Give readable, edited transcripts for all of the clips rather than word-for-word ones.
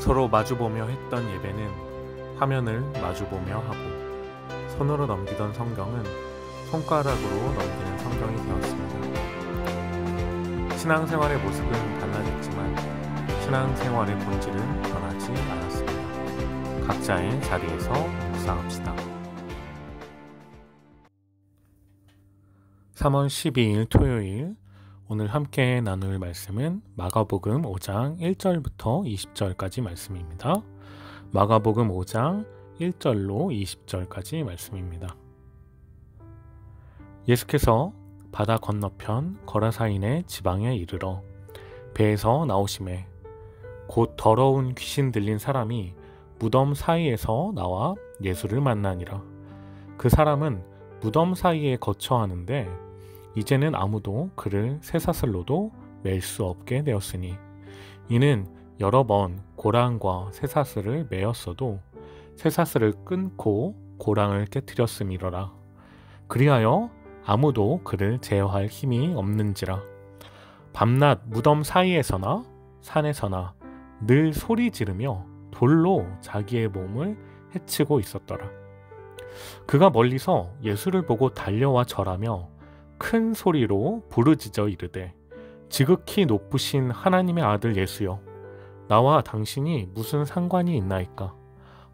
서로 마주보며 했던 예배는 화면을 마주보며 하고, 손으로 넘기던 성경은 손가락으로 넘기는 성경이 되었습니다. 신앙생활의 모습은 달라졌지만 신앙생활의 본질은 변하지 않았습니다. 각자의 자리에서 묵상합시다. 3월 12일 토요일, 오늘 함께 나눌 말씀은 마가복음 5장 1절부터 20절까지 말씀입니다. 마가복음 5장 1절로 20절까지 말씀입니다. 예수께서 바다 건너편 거라사인의 지방에 이르러 배에서 나오시매 곧 더러운 귀신 들린 사람이 무덤 사이에서 나와 예수를 만나니라. 그 사람은 무덤 사이에 거처하는데 이제는 아무도 그를 쇠사슬로도 맬 수 없게 되었으니, 이는 여러 번 고랑과 쇠사슬을 매었어도 쇠사슬을 끊고 고랑을 깨뜨렸음이로라. 그리하여 아무도 그를 제어할 힘이 없는지라. 밤낮 무덤 사이에서나 산에서나 늘 소리 지르며 돌로 자기의 몸을 해치고 있었더라. 그가 멀리서 예수를 보고 달려와 절하며 큰 소리로 부르짖어 이르되, 지극히 높으신 하나님의 아들 예수여, 나와 당신이 무슨 상관이 있나이까?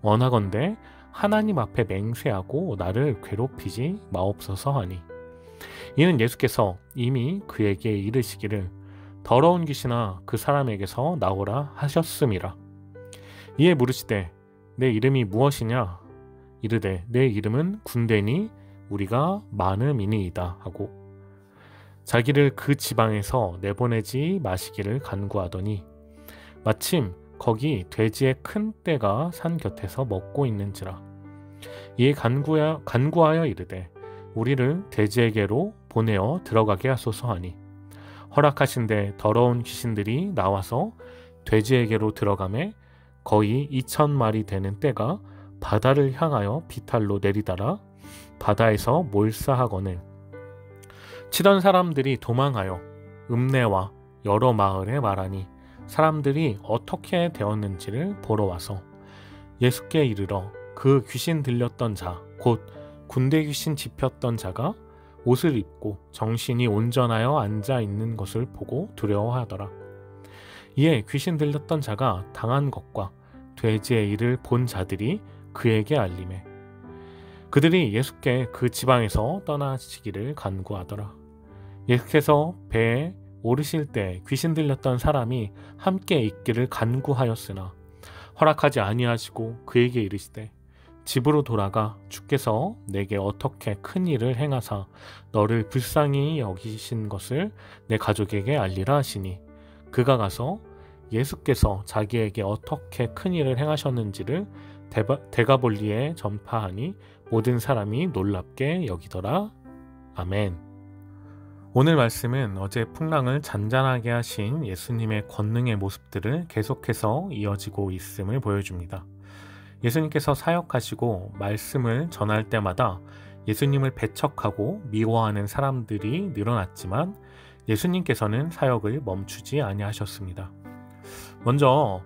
원하건대 하나님 앞에 맹세하고 나를 괴롭히지 마옵소서 하니, 이는 예수께서 이미 그에게 이르시기를 더러운 귀신아 그 사람에게서 나오라 하셨음이라. 이에 물으시되 내 이름이 무엇이냐? 이르되 내 이름은 군대니 우리가 많음이니이다 하고 자기를 그 지방에서 내보내지 마시기를 간구하더니, 마침 거기 돼지의 큰 떼가 산 곁에서 먹고 있는지라. 이에 간구하여 이르되 우리를 돼지에게로 보내어 들어가게 하소서 하니, 허락하신데 더러운 귀신들이 나와서 돼지에게로 들어가매 거의 2,000마리 되는 떼가 바다를 향하여 비탈로 내리다라 바다에서 몰사하거늘 치던 사람들이 도망하여 읍내와 여러 마을에 말하니, 사람들이 어떻게 되었는지를 보러 와서 예수께 이르러 그 귀신 들렸던 자, 곧 군대 귀신 집혔던 자가 옷을 입고 정신이 온전하여 앉아 있는 것을 보고 두려워하더라. 이에 귀신 들렸던 자가 당한 것과 돼지의 일을 본 자들이 그에게 알리매 그들이 예수께 그 지방에서 떠나시기를 간구하더라. 예수께서 배에 오르실 때 귀신 들렸던 사람이 함께 있기를 간구하였으나 허락하지 아니하시고 그에게 이르시되, 집으로 돌아가 주께서 내게 어떻게 큰 일을 행하사 너를 불쌍히 여기신 것을 내 가족에게 알리라 하시니, 그가 가서 예수께서 자기에게 어떻게 큰 일을 행하셨는지를 데가볼리에 전파하니 모든 사람이 놀랍게 여기더라. 아멘. 오늘 말씀은 어제 풍랑을 잔잔하게 하신 예수님의 권능의 모습들을 계속해서 이어지고 있음을 보여줍니다. 예수님께서 사역하시고 말씀을 전할 때마다 예수님을 배척하고 미워하는 사람들이 늘어났지만 예수님께서는 사역을 멈추지 아니하셨습니다. 먼저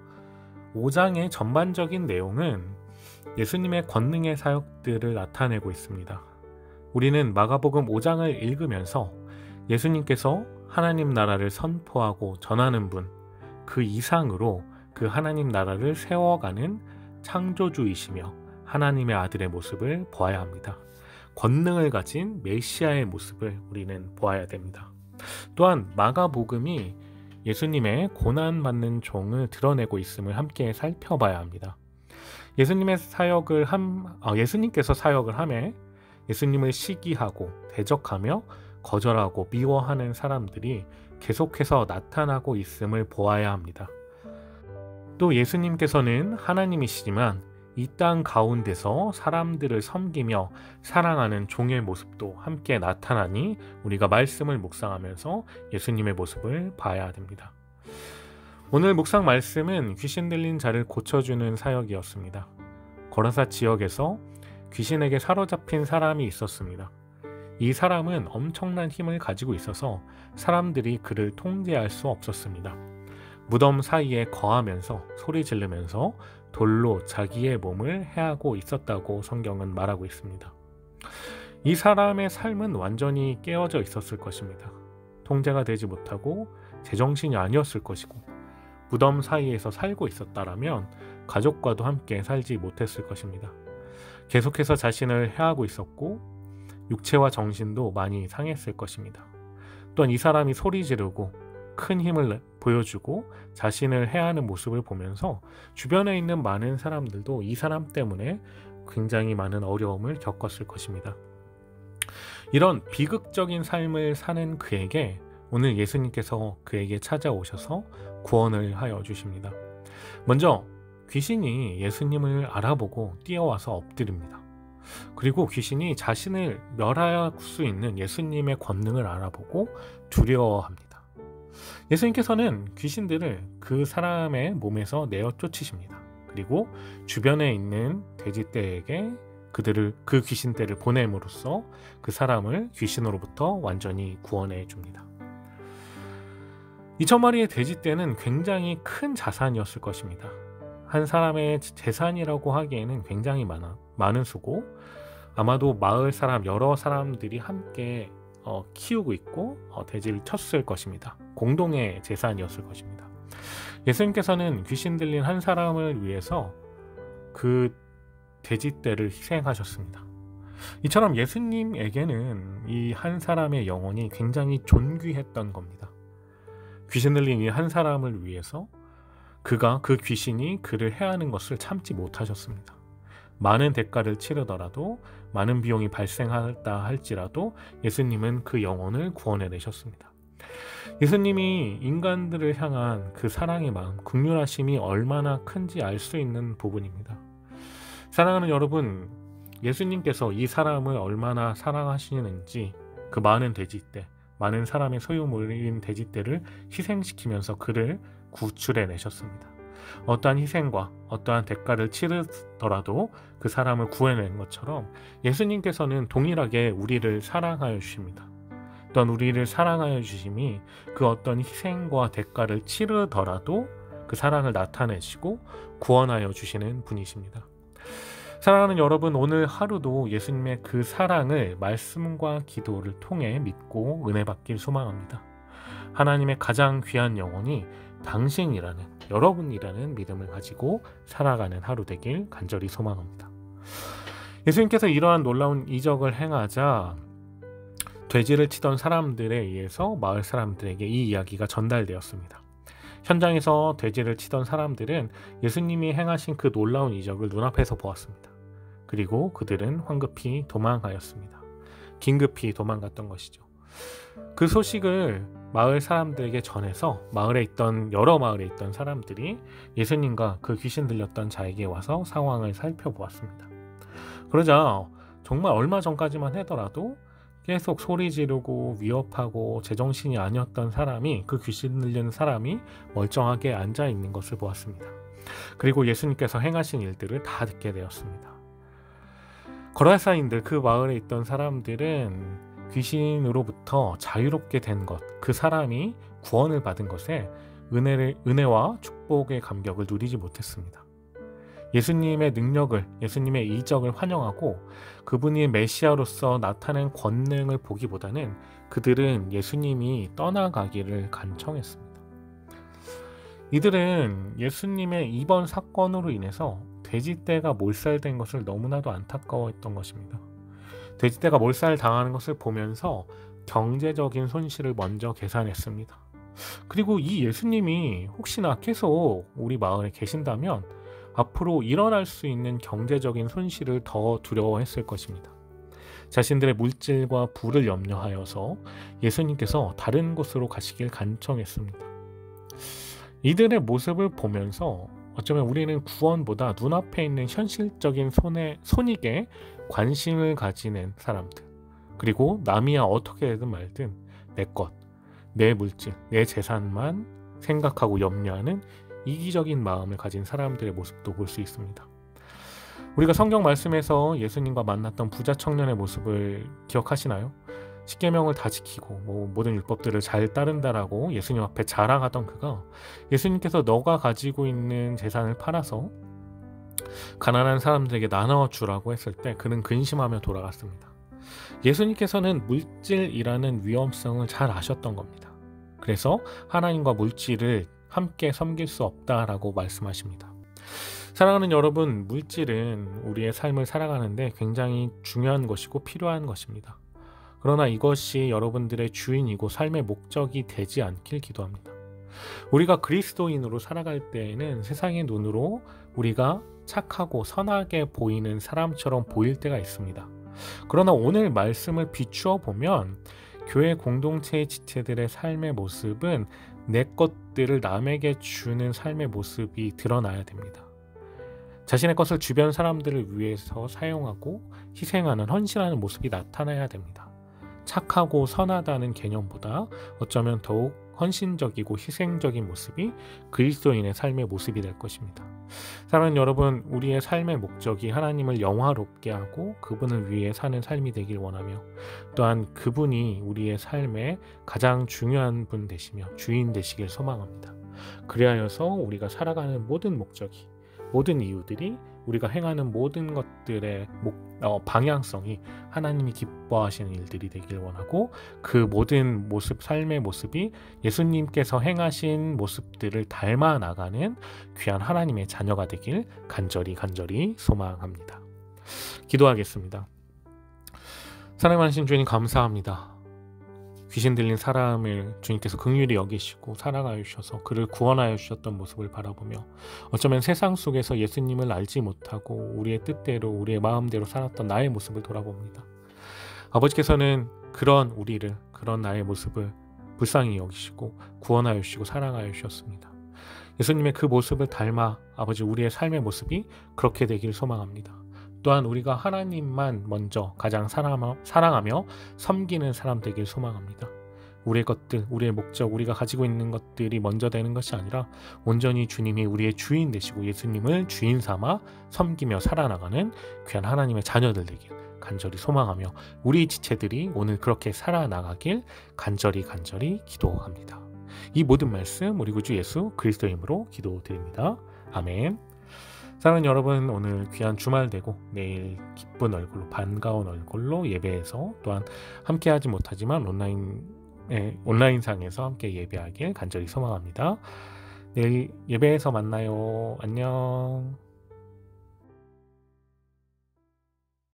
5장의 전반적인 내용은 예수님의 권능의 사역들을 나타내고 있습니다. 우리는 마가복음 5장을 읽으면서 예수님께서 하나님 나라를 선포하고 전하는 분, 그 이상으로 그 하나님 나라를 세워가는 창조주이시며 하나님의 아들의 모습을 보아야 합니다. 권능을 가진 메시아의 모습을 우리는 보아야 됩니다. 또한 마가복음이 예수님의 고난받는 종을 드러내고 있음을 함께 살펴봐야 합니다. 예수님께서 사역을 하며 예수님을 시기하고 대적하며 거절하고 미워하는 사람들이 계속해서 나타나고 있음을 보아야 합니다. 또 예수님께서는 하나님이시지만 이 땅 가운데서 사람들을 섬기며 사랑하는 종의 모습도 함께 나타나니 우리가 말씀을 묵상하면서 예수님의 모습을 봐야 됩니다. 오늘 묵상 말씀은 귀신 들린 자를 고쳐주는 사역이었습니다. 거라사 지역에서 귀신에게 사로잡힌 사람이 있었습니다. 이 사람은 엄청난 힘을 가지고 있어서 사람들이 그를 통제할 수 없었습니다. 무덤 사이에 거하면서 소리 지르면서 돌로 자기의 몸을 해하고 있었다고 성경은 말하고 있습니다. 이 사람의 삶은 완전히 깨어져 있었을 것입니다. 통제가 되지 못하고 제정신이 아니었을 것이고, 무덤 사이에서 살고 있었다라면 가족과도 함께 살지 못했을 것입니다. 계속해서 자신을 해하고 있었고 육체와 정신도 많이 상했을 것입니다. 또한 이 사람이 소리 지르고 큰 힘을 보여주고 자신을 해하는 모습을 보면서 주변에 있는 많은 사람들도 이 사람 때문에 굉장히 많은 어려움을 겪었을 것입니다. 이런 비극적인 삶을 사는 그에게 오늘 예수님께서 그에게 찾아오셔서 구원을 하여 주십니다. 먼저 귀신이 예수님을 알아보고 뛰어와서 엎드립니다. 그리고 귀신이 자신을 멸할 수 있는 예수님의 권능을 알아보고 두려워합니다. 예수님께서는 귀신들을 그 사람의 몸에서 내어 쫓으십니다. 그리고 주변에 있는 돼지떼에게 그 귀신떼를 보냄으로써 그 사람을 귀신으로부터 완전히 구원해 줍니다. 2,000마리의 돼지떼는 굉장히 큰 자산이었을 것입니다. 한 사람의 재산이라고 하기에는 굉장히 많은 수고, 아마도 마을 사람 여러 사람들이 함께 키우고 있고 돼지를 쳤을 것입니다. 공동의 재산이었을 것입니다. 예수님께서는 귀신 들린 한 사람을 위해서 그 돼지떼를 희생하셨습니다. 이처럼 예수님에게는 이 한 사람의 영혼이 굉장히 존귀했던 겁니다. 귀신 들린 이 한 사람을 위해서 그 귀신이 그를 해하는 것을 참지 못하셨습니다. 많은 대가를 치르더라도, 많은 비용이 발생하다 할지라도 예수님은 그 영혼을 구원해내셨습니다. 예수님이 인간들을 향한 그 사랑의 마음, 긍휼하심이 얼마나 큰지 알 수 있는 부분입니다. 사랑하는 여러분, 예수님께서 이 사람을 얼마나 사랑하시는지 그 많은 돼지떼, 많은 사람의 소유물인 돼지떼를 희생시키면서 그를 구출해내셨습니다. 어떠한 희생과 어떠한 대가를 치르더라도 그 사람을 구해낸 것처럼 예수님께서는 동일하게 우리를 사랑하여 주십니다. 또한 우리를 사랑하여 주심이 그 어떤 희생과 대가를 치르더라도 그 사랑을 나타내시고 구원하여 주시는 분이십니다. 사랑하는 여러분, 오늘 하루도 예수님의 그 사랑을 말씀과 기도를 통해 믿고 은혜 받길 소망합니다. 하나님의 가장 귀한 영혼이 당신이라는, 여러분이라는 믿음을 가지고 살아가는 하루 되길 간절히 소망합니다. 예수님께서 이러한 놀라운 이적을 행하자 돼지를 치던 사람들에 의해서 마을 사람들에게 이 이야기가 전달되었습니다. 현장에서 돼지를 치던 사람들은 예수님이 행하신 그 놀라운 이적을 눈앞에서 보았습니다. 그리고 그들은 황급히 도망하였습니다. 긴급히 도망갔던 것이죠. 그 소식을 마을 사람들에게 전해서 여러 마을에 있던 사람들이 예수님과 그 귀신 들렸던 자에게 와서 상황을 살펴보았습니다. 그러자 정말 얼마 전까지만 하더라도 계속 소리 지르고 위협하고 제정신이 아니었던 사람이, 그 귀신 들린 사람이 멀쩡하게 앉아 있는 것을 보았습니다. 그리고 예수님께서 행하신 일들을 다 듣게 되었습니다. 거라사인들, 그 마을에 있던 사람들은 귀신으로부터 자유롭게 된 것, 그 사람이 구원을 받은 것에 은혜와 축복의 감격을 누리지 못했습니다. 예수님의 능력을, 예수님의 이적을 환영하고 그분이 메시아로서 나타낸 권능을 보기보다는 그들은 예수님이 떠나가기를 간청했습니다. 이들은 예수님의 이번 사건으로 인해서 돼지떼가 몰살된 것을 너무나도 안타까워했던 것입니다. 돼지떼가 몰살당하는 것을 보면서 경제적인 손실을 먼저 계산했습니다. 그리고 이 예수님이 혹시나 계속 우리 마을에 계신다면 앞으로 일어날 수 있는 경제적인 손실을 더 두려워했을 것입니다. 자신들의 물질과 부를 염려하여서 예수님께서 다른 곳으로 가시길 간청했습니다. 이들의 모습을 보면서 어쩌면 우리는 구원보다 눈앞에 있는 현실적인 손익에 관심을 가지는 사람들, 그리고 남이야 어떻게든 말든 내 것, 내 물질, 내 재산만 생각하고 염려하는 이기적인 마음을 가진 사람들의 모습도 볼 수 있습니다. 우리가 성경 말씀에서 예수님과 만났던 부자 청년의 모습을 기억하시나요? 십계명을 다 지키고 모든 율법들을 잘 따른다라고 예수님 앞에 자랑하던 그가 예수님께서 너가 가지고 있는 재산을 팔아서 가난한 사람들에게 나눠 주라고 했을 때 그는 근심하며 돌아갔습니다. 예수님께서는 물질이라는 위험성을 잘 아셨던 겁니다. 그래서 하나님과 물질을 함께 섬길 수 없다라고 말씀하십니다. 사랑하는 여러분, 물질은 우리의 삶을 살아가는데 굉장히 중요한 것이고 필요한 것입니다. 그러나 이것이 여러분들의 주인이고 삶의 목적이 되지 않길 기도합니다. 우리가 그리스도인으로 살아갈 때에는 세상의 눈으로 우리가 착하고 선하게 보이는 사람처럼 보일 때가 있습니다. 그러나 오늘 말씀을 비추어 보면 교회 공동체의 지체들의 삶의 모습은 내 것들을 남에게 주는 삶의 모습이 드러나야 됩니다. 자신의 것을 주변 사람들을 위해서 사용하고 희생하는 헌신하는 모습이 나타나야 됩니다. 착하고 선하다는 개념보다 어쩌면 더욱 헌신적이고 희생적인 모습이 그리스도인의 삶의 모습이 될 것입니다. 사랑하는 여러분, 우리의 삶의 목적이 하나님을 영화롭게 하고 그분을 위해 사는 삶이 되길 원하며 또한 그분이 우리의 삶의 가장 중요한 분 되시며 주인 되시길 소망합니다. 그리하여서 우리가 살아가는 모든 목적이, 모든 이유들이, 우리가 행하는 모든 것들의 방향성이 하나님이 기뻐하시는 일들이 되길 원하고 그 모든 모습, 삶의 모습이 예수님께서 행하신 모습들을 닮아 나가는 귀한 하나님의 자녀가 되길 간절히 소망합니다. 기도하겠습니다. 사랑하신 주님, 감사합니다. 귀신 들린 사람을 주님께서 긍휼히 여기시고 사랑하여 주셔서 그를 구원하여 주셨던 모습을 바라보며 어쩌면 세상 속에서 예수님을 알지 못하고 우리의 뜻대로 우리의 마음대로 살았던 나의 모습을 돌아봅니다. 아버지께서는 그런 우리를, 그런 나의 모습을 불쌍히 여기시고 구원하여 주시고 사랑하여 주셨습니다. 예수님의 그 모습을 닮아 아버지 우리의 삶의 모습이 그렇게 되길 소망합니다. 또한 우리가 하나님만 먼저 가장 사랑하며 섬기는 사람 되길 소망합니다. 우리의 것들, 우리의 목적, 우리가 가지고 있는 것들이 먼저 되는 것이 아니라 온전히 주님이 우리의 주인 되시고 예수님을 주인 삼아 섬기며 살아나가는 귀한 하나님의 자녀들 되길 간절히 소망하며 우리 지체들이 오늘 그렇게 살아나가길 간절히 기도합니다. 이 모든 말씀 우리 구주 예수 그리스도의 이름으로 기도드립니다. 아멘. 사랑하는 여러분, 오늘 귀한 주말 되고 내일 기쁜 얼굴로, 반가운 얼굴로 예배에서 또한 함께하지 못하지만 온라인상에서 함께 예배하길 간절히 소망합니다. 내일 예배에서 만나요. 안녕.